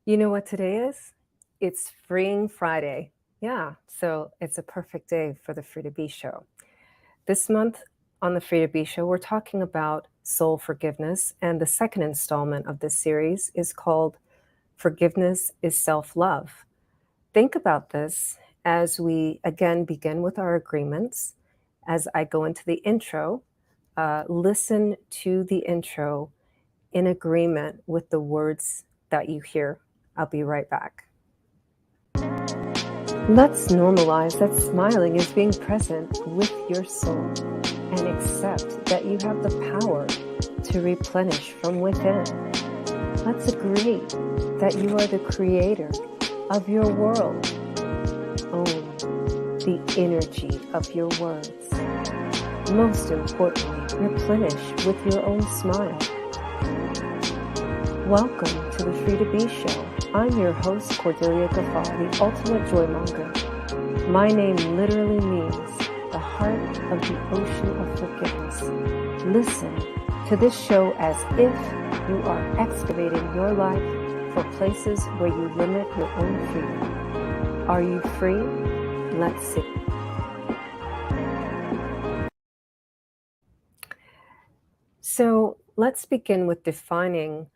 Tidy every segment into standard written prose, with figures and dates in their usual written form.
You know what today is? It's Freeing Friday. Yeah, so it's a perfect day for the Free to Be Show. This month on the Free to Be Show, we're talking about soul forgiveness, and the second installment of this series is called Forgiveness is Self-Love. Think about this as we again begin with our agreements. As I go into the intro, listen to the intro in agreement with the words that you hear. I'll be right back. Let's normalize that smiling is being present with your soul and accept that you have the power to replenish from within. Let's agree that you are the creator of your world. Own the energy of your words. Most importantly, replenish with your own smile. Welcome to the Free to Be Show. I'm your host, Cordelia Gaffar, the ultimate joy monger. My name literally means the heart of the ocean of forgiveness. Listen to this show as if you are excavating your life for places where you limit your own freedom. Are you free? Let's see. So let's begin with defining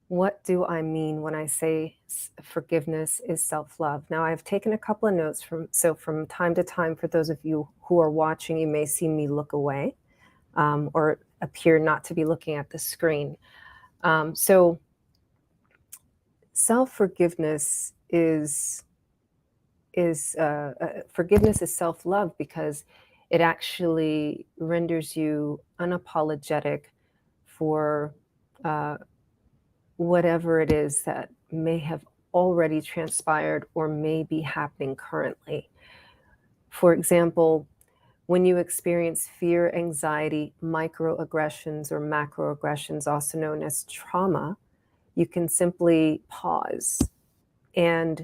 what do I mean when I say forgiveness is self-love? Now, I've taken a couple of notes from time to time, for those of you who are watching, you may see me look away or appear not to be looking at the screen. So self-forgiveness is forgiveness is self-love because it actually renders you unapologetic for whatever it is that may have already transpired or may be happening currently. For example, when you experience fear, anxiety, microaggressions or macroaggressions, also known as trauma, you can simply pause and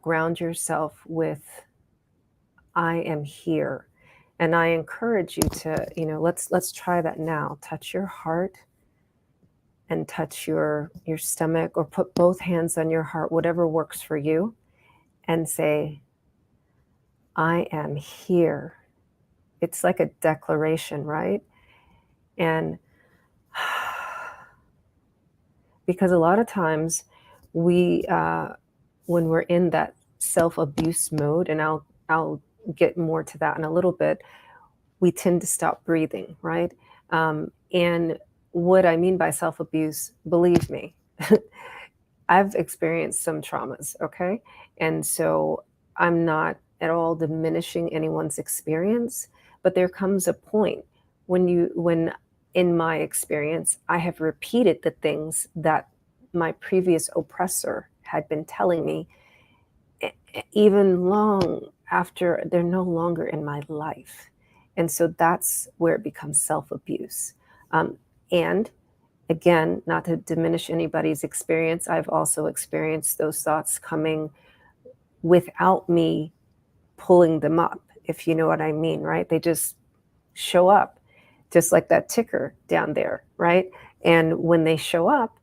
ground yourself with, I am here. And I encourage you to, let's try that now. Touch your heart and touch your stomach, or put both hands on your heart, whatever works for you, and say, I am here. It's like a declaration, right? And because a lot of times we, when we're in that self-abuse mode, and I'll get more to that in a little bit, we tend to stop breathing, right? And what I mean by self-abuse, believe me, I've experienced some traumas, okay? And so I'm not at all diminishing anyone's experience, but there comes a point when in my experience, I have repeated the things that my previous oppressor had been telling me, even long after they're no longer in my life. And so that's where it becomes self-abuse. And again, not to diminish anybody's experience, I've also experienced those thoughts coming without me pulling them up, if you know what I mean, right? They just show up, just like that ticker down there, right? And when they show up,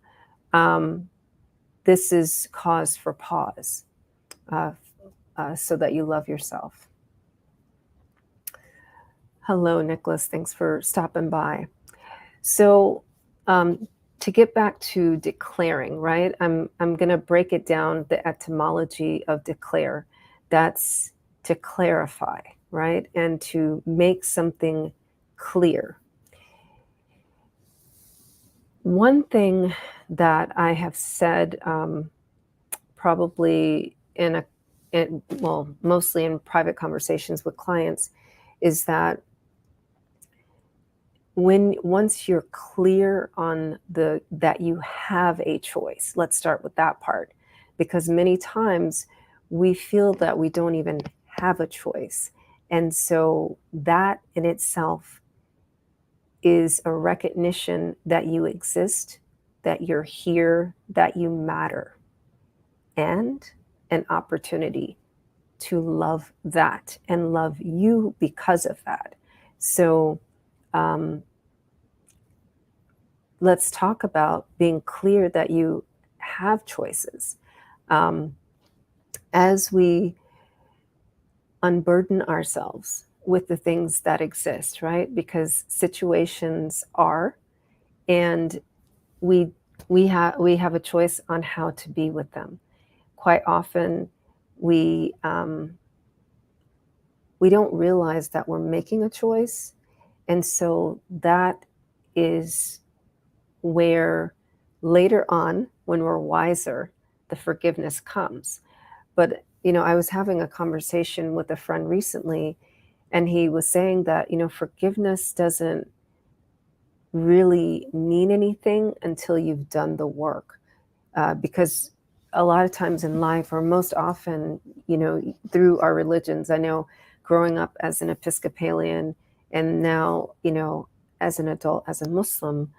this is cause for pause, so that you love yourself. Hello, Nicholas. Thanks for stopping by. So to get back to declaring, right? I'm going to break it down, the etymology of declare. That's to clarify, right? And to make something clear. One thing that I have said, probably mostly in private conversations with clients, is that once you're clear on that you have a choice, let's start with that part, because many times we feel that we don't even have a choice. And so that in itself is a recognition that you exist, that you're here, that you matter, and an opportunity to love that and love you because of that. So let's talk about being clear that you have choices. Um, as we unburden ourselves with the things that exist, right? Because situations are, and we we have a choice on how to be with them. Quite often, we um, we don't realize that we're making a choice, and so that is where later on, when we're wiser, the forgiveness comes. But I was having a conversation with a friend recently, and he was saying that forgiveness doesn't really mean anything until you've done the work, because a lot of times in life, or most often, through our religions. I know, growing up as an Episcopalian, and now as an adult, as a Muslim,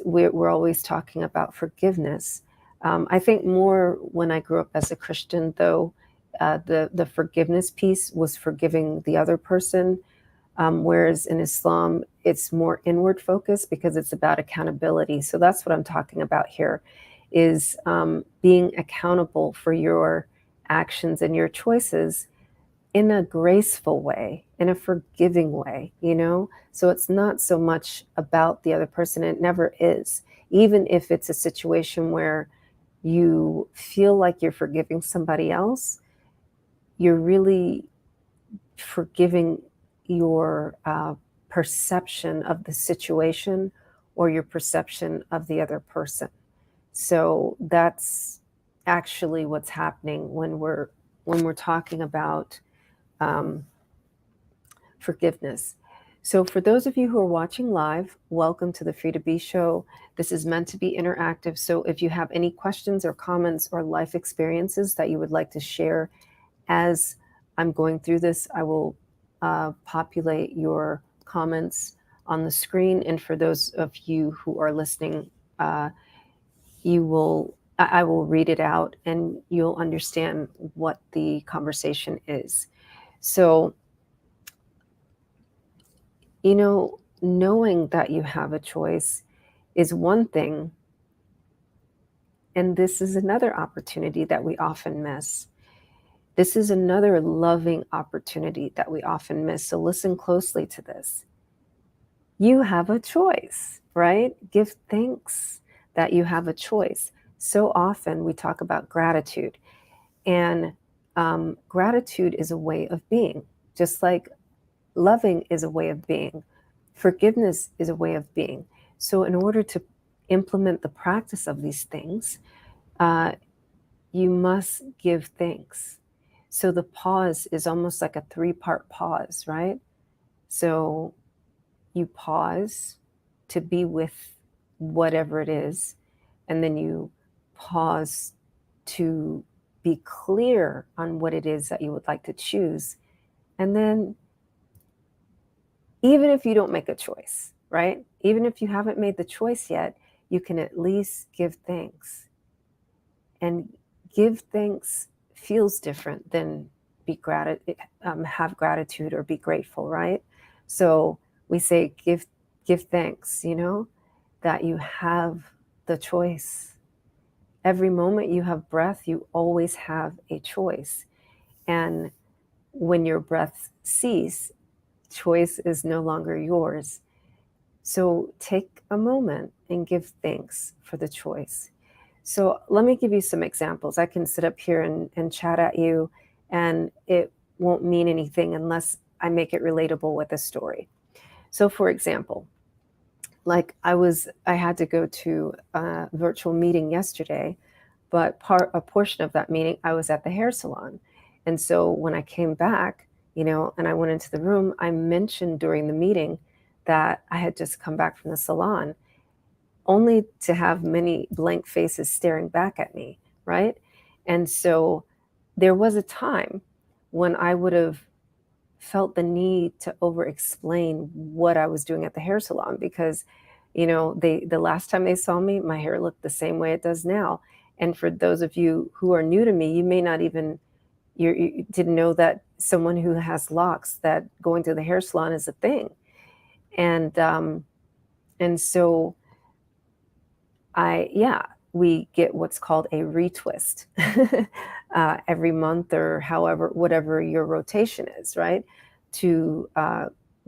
we're always talking about forgiveness. I think more when I grew up as a Christian, though, the forgiveness piece was forgiving the other person, whereas in Islam, it's more inward focused because it's about accountability. So that's what I'm talking about here, is being accountable for your actions and your choices in a graceful way, in a forgiving way, So it's not so much about the other person. It never is. Even if it's a situation where you feel like you're forgiving somebody else, you're really forgiving your perception of the situation, or your perception of the other person. So that's actually what's happening when we're talking about um, forgiveness. So, for those of you who are watching live, welcome to the Free to Be show. This is meant to be interactive. So, if you have any questions or comments or life experiences that you would like to share as I'm going through this, I will populate your comments on the screen. And for those of you who are listening, I will read it out, and you'll understand what the conversation is. So, knowing that you have a choice is one thing, and this is another opportunity that we often miss. This is another loving opportunity that we often miss. So listen closely to this. You have a choice, right? Give thanks that you have a choice. So often we talk about gratitude, and gratitude is a way of being, just like loving is a way of being. Forgiveness is a way of being. So, in order to implement the practice of these things, uh, you must give thanks. So, the pause is almost like a three-part pause, right? So, you pause to be with whatever it is, and then you pause to be clear on what it is that you would like to choose. And then, even if you don't make a choice, right? Even if you haven't made the choice yet, you can at least give thanks. And give thanks feels different than have gratitude or be grateful, right? So we say give thanks, that you have the choice. Every moment you have breath, you always have a choice. And when your breath ceases, choice is no longer yours. So take a moment and give thanks for the choice. So let me give you some examples. I can sit up here and chat at you, and it won't mean anything unless I make it relatable with a story. So, for example, like I had to go to a virtual meeting yesterday, but a portion of that meeting I was at the hair salon. And so when I came back, and I went into the room, I mentioned during the meeting that I had just come back from the salon, only to have many blank faces staring back at me, right? And so there was a time when I would have felt the need to over explain what I was doing at the hair salon, because the last time they saw me, my hair looked the same way it does now. And for those of you who are new to me, you may not even you didn't know that someone who has locks, that going to the hair salon is a thing. And so I, yeah, we get what's called a retwist every month, or however, whatever your rotation is, right? To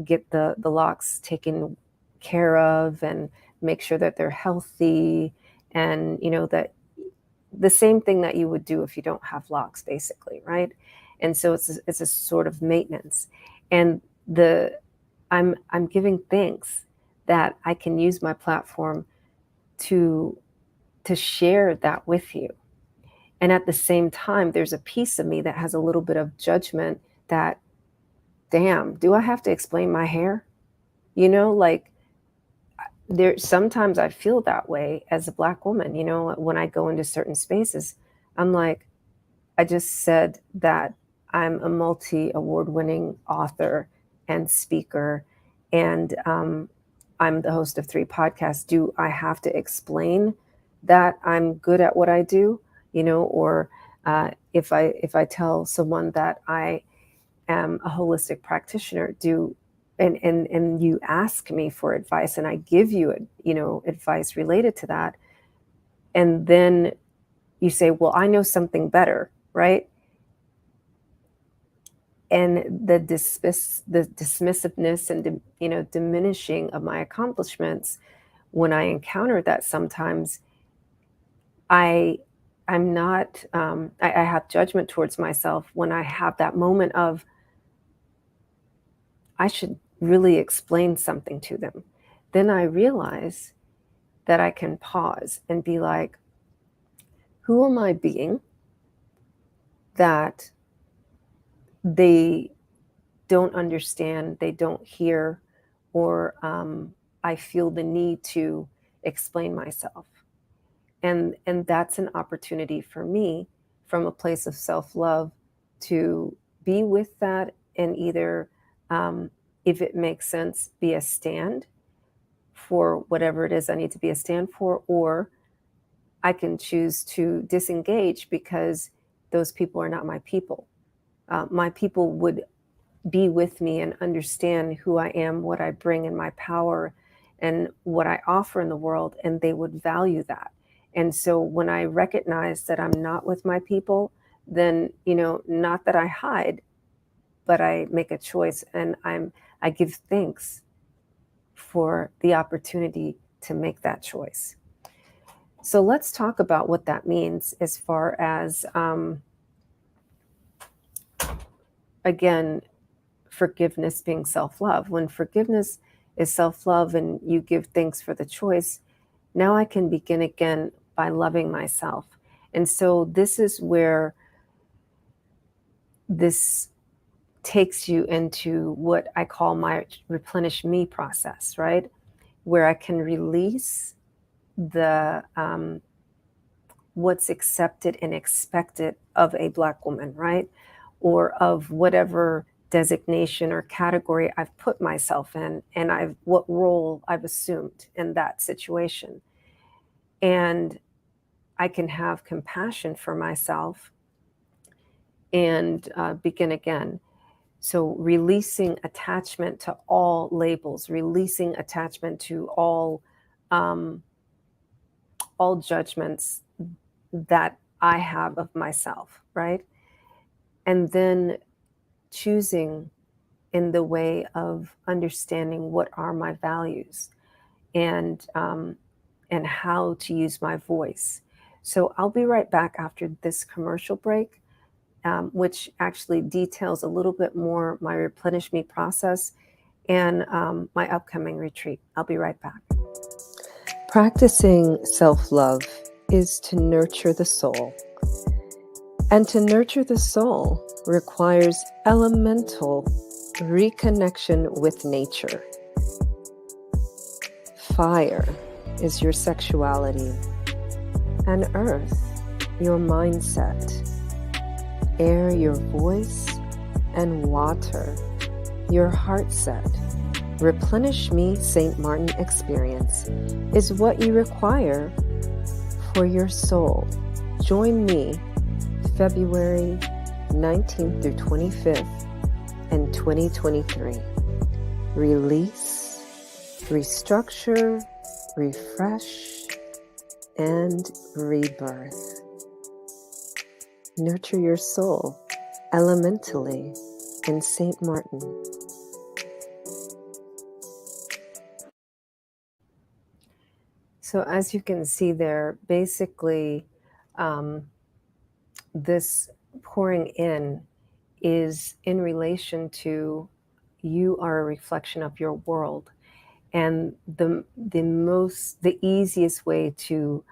get the locks taken care of and make sure that they're healthy, and that the same thing that you would do if you don't have locks, basically, right? And so it's a sort of maintenance. And I'm giving thanks that I can use my platform to share that with you. And at the same time, there's a piece of me that has a little bit of judgment that, damn, do I have to explain my hair? Like, there sometimes I feel that way as a Black woman, when I go into certain spaces. I'm like, I just said that I'm a multi-award winning author and speaker, and I'm the host of 3 podcasts. Do I have to explain that I'm good at what I do? Or if I tell someone that I am a holistic practitioner, and you ask me for advice, and I give you advice related to that, and then you say, well, I know something better, right? And the dismissiveness and diminishing of my accomplishments, when I encounter that, sometimes I'm not I have judgment towards myself when I have that moment of, I should really explain something to them. Then I realize that I can pause and be like, who am I being that they don't understand, they don't hear, or I feel the need to explain myself? And that's an opportunity for me, from a place of self-love, to be with that, and either, if it makes sense, be a stand for whatever it is I need to be a stand for, or I can choose to disengage because those people are not my people. My people would be with me and understand who I am, what I bring, and my power, and what I offer in the world, and they would value that. And so when I recognize that I'm not with my people, then, not that I hide, but I make a choice, and I give thanks for the opportunity to make that choice. So let's talk about what that means, as far as, again, forgiveness being self-love. When forgiveness is self-love and you give thanks for the choice, now I can begin again by loving myself. And so this is where this takes you into what I call my replenish me process, right? Where I can release the what's accepted and expected of a Black woman, right? Or of whatever designation or category I've put myself in, and what role I've assumed in that situation. And I can have compassion for myself and begin again. So releasing attachment to all labels, releasing attachment to all judgments that I have of myself, right? And then choosing in the way of understanding what are my values, and how to use my voice. So I'll be right back after this commercial break, which actually details a little bit more my replenish me process and my upcoming retreat. I'll be right back. Practicing self-love is to nurture the soul. And to nurture the soul requires elemental reconnection with nature. Fire is your sexuality, and earth your mindset, air your voice, and water your heart set. Replenish Me St. Martin experience is what you require for your soul. Join me February 19th through 25th in 2023. Release, restructure, refresh, and rebirth. Nurture your soul elementally in St. Martin. So as you can see there, basically, um, this pouring in is in relation to you are a reflection of your world. And the easiest way to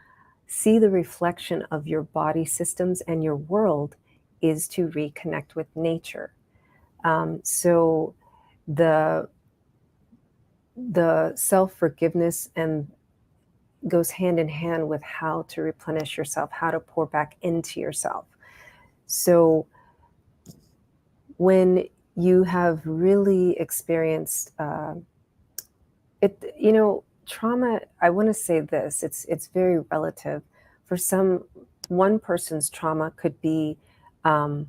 see the reflection of your body systems and your world is to reconnect with nature. So the self-forgiveness and goes hand in hand with how to replenish yourself, how to pour back into yourself. So when you have really experienced trauma, I want to say this, it's very relative. For some, one person's trauma could be um,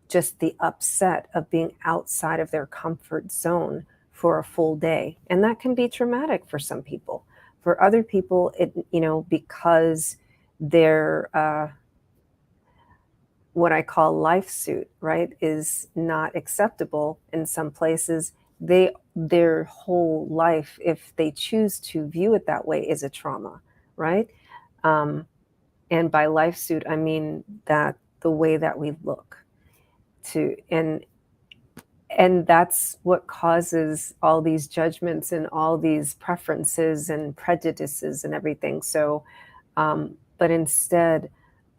just the upset of being outside of their comfort zone for a full day, and that can be traumatic for some people. For other people, because they're what I call life suit, right, is not acceptable in some places. Their whole life, if they choose to view it that way, is a trauma, right? Um, and by life suit, I mean that the way that we look to, and that's what causes all these judgments and all these preferences and prejudices and everything. So, but instead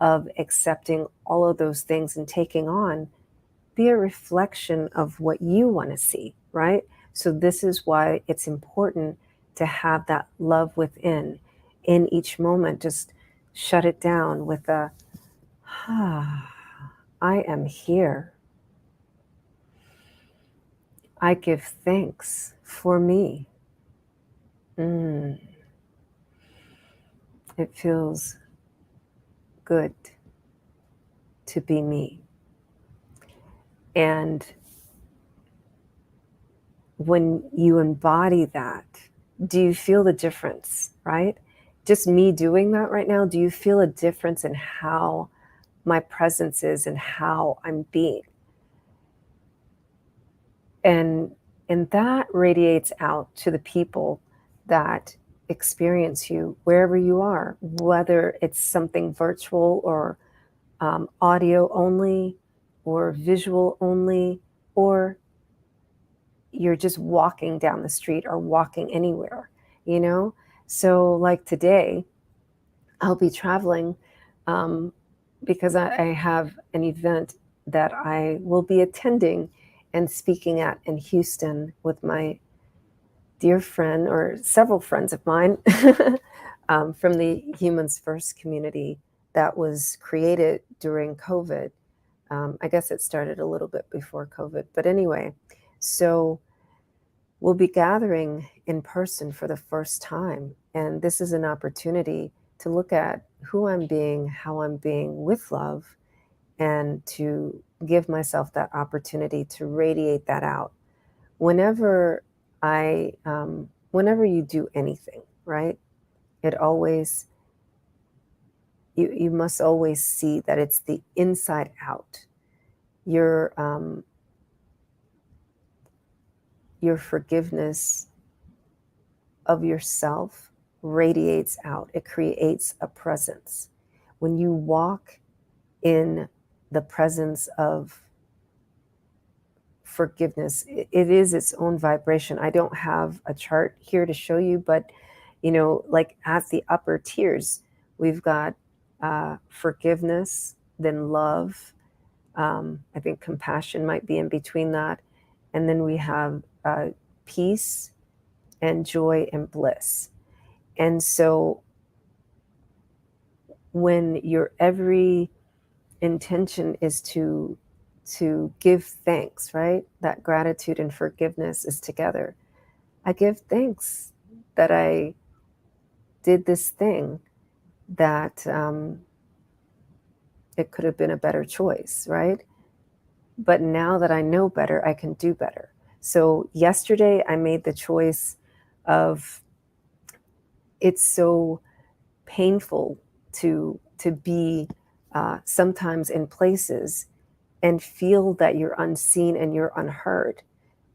of accepting all of those things and taking on, be a reflection of what you want to see, right? So, this is why it's important to have that love within in each moment. Just shut it down with a, ah, I am here. I give thanks for me. Mm, it feels good to be me. And when you embody that, do you feel the difference, right? Just me doing that right now, do you feel a difference in how my presence is and how I'm being? And that radiates out to the people that experience you wherever you are, whether it's something virtual or audio only or visual only, or you're just walking down the street or walking anywhere, you know? So, like today, I'll be traveling um, because I have an event that I will be attending and speaking at in Houston with my dear friend, or several friends of mine, from the Humans First community that was created during COVID. I guess it started a little bit before COVID, but anyway, so we'll be gathering in person for the first time. And this is an opportunity to look at who I'm being, how I'm being with love, and to give myself that opportunity to radiate that out. Whenever whenever you do anything, right, it always, you must always see that it's the inside out. Your, your forgiveness of yourself radiates out. It creates a presence. When you walk in the presence of forgiveness, it is its own vibration. I don't have a chart here to show you, but like at the upper tiers, we've got forgiveness, then love. I think compassion might be in between that. And then we have peace and joy and bliss. And so when your every intention is to give thanks, right? That gratitude and forgiveness is together. I give thanks that I did this thing that it could have been a better choice, right? But now that I know better, I can do better. So yesterday I made the choice of, it's so painful to be sometimes in places and feel that you're unseen and you're unheard.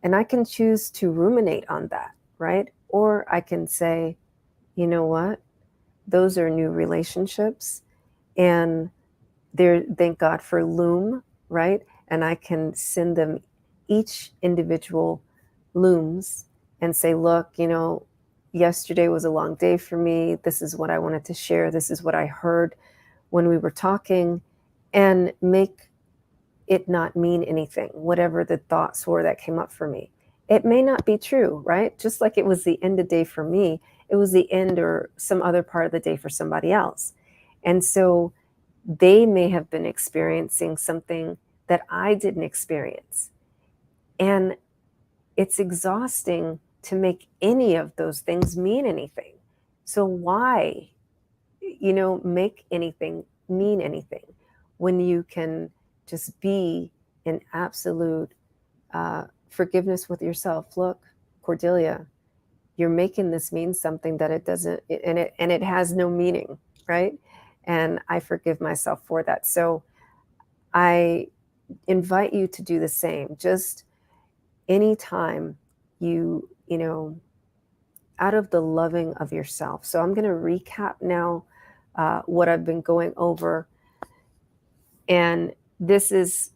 And I can choose to ruminate on that, right? Or I can say, you know what? Those are new relationships, and there, thank God for Loom, right? And I can send them each individual looms and say, look, yesterday was a long day for me. This is what I wanted to share. This is what I heard when we were talking, and make it not mean anything, whatever the thoughts were that came up for me. It may not be true, right? Just like it was the end of the day for me, it was the end or some other part of the day for somebody else. And so they may have been experiencing something that I didn't experience. And it's exhausting to make any of those things mean anything. So why, make anything mean anything when you can just be in absolute forgiveness with yourself? Look, Cordelia, you're making this mean something that it doesn't, and it has no meaning, right? And I forgive myself for that. So I invite you to do the same. Just anytime you out of the loving of yourself. So I'm going to recap now what I've been going over. And this is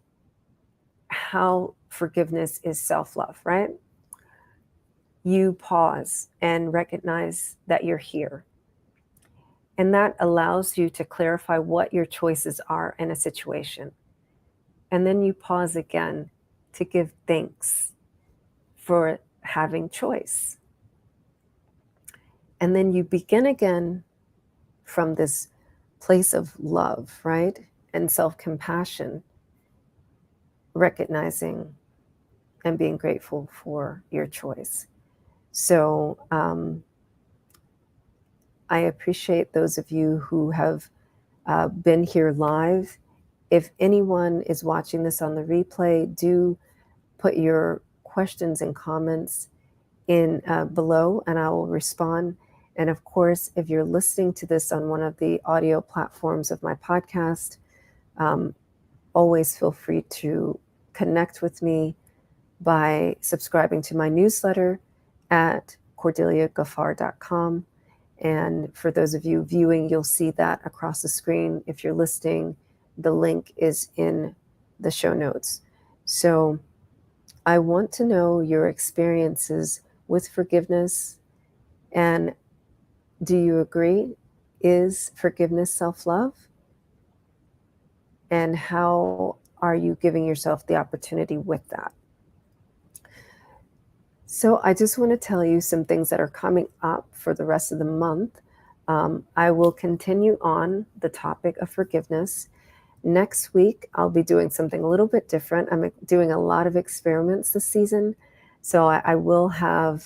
how forgiveness is self-love, right? You pause and recognize that you're here. And that allows you to clarify what your choices are in a situation. And then you pause again to give thanks for having choice. And then you begin again from this place of love, right? And self-compassion, recognizing and being grateful for your choice. So I appreciate those of you who have been here live. If anyone is watching this on the replay, do put your questions and comments in below, and I will respond. And of course, if you're listening to this on one of the audio platforms of my podcast, always feel free to connect with me by subscribing to my newsletter at cordeliagaffar.com. And for those of you viewing, you'll see that across the screen. If you're listening, the link is in the show notes. So I want to know your experiences with forgiveness. And do you agree? Is forgiveness self-love? And how are you giving yourself the opportunity with that? So I just want to tell you some things that are coming up for the rest of the month. I will continue on the topic of forgiveness. Next week, I'll be doing something a little bit different. I'm doing a lot of experiments this season. So I will have,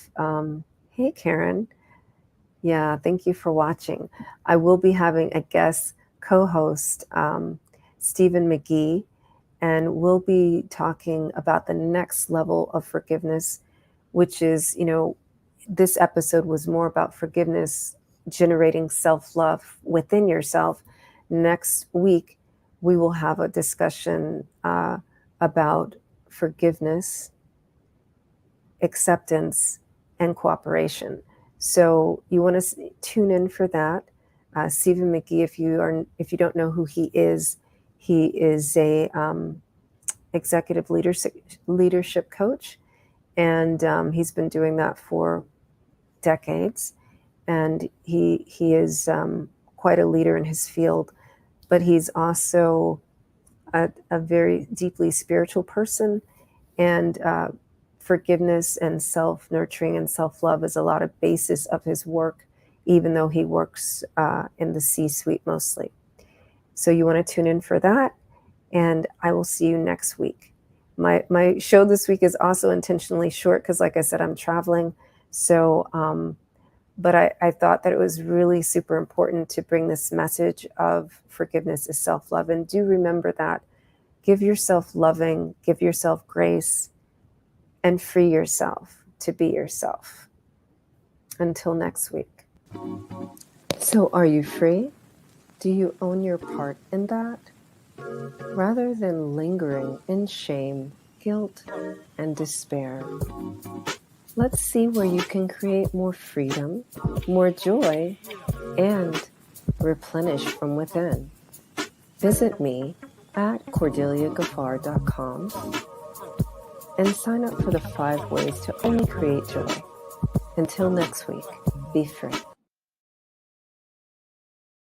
hey, Karen. Yeah, thank you for watching. I will be having a guest co-host, Stephen McGee, and we'll be talking about the next level of forgiveness, which is, this episode was more about forgiveness, generating self-love within yourself. Next week, we will have a discussion about forgiveness, acceptance, and cooperation. So you want to tune in for that. Stephen McGee, if you don't know who he is a executive leadership coach, and he's been doing that for decades. And he is quite a leader in his field, but he's also a very deeply spiritual person. And forgiveness and self-nurturing and self-love is a lot of basis of his work, even though he works in the C-suite mostly. So you want to tune in for that, and I will see you next week. My show this week is also intentionally short because, like I said, I'm traveling. So, but I thought that it was really super important to bring this message of forgiveness is self-love. And do remember that. Give yourself loving, give yourself grace, and free yourself to be yourself. Until next week. So are you free Do you own your part in that? Rather than lingering in shame, guilt, and despair, let's see where you can create more freedom, more joy, and replenish from within. Visit me at cordeliagaffar.com and sign up for the 5 ways to only create joy. Until next week, be free.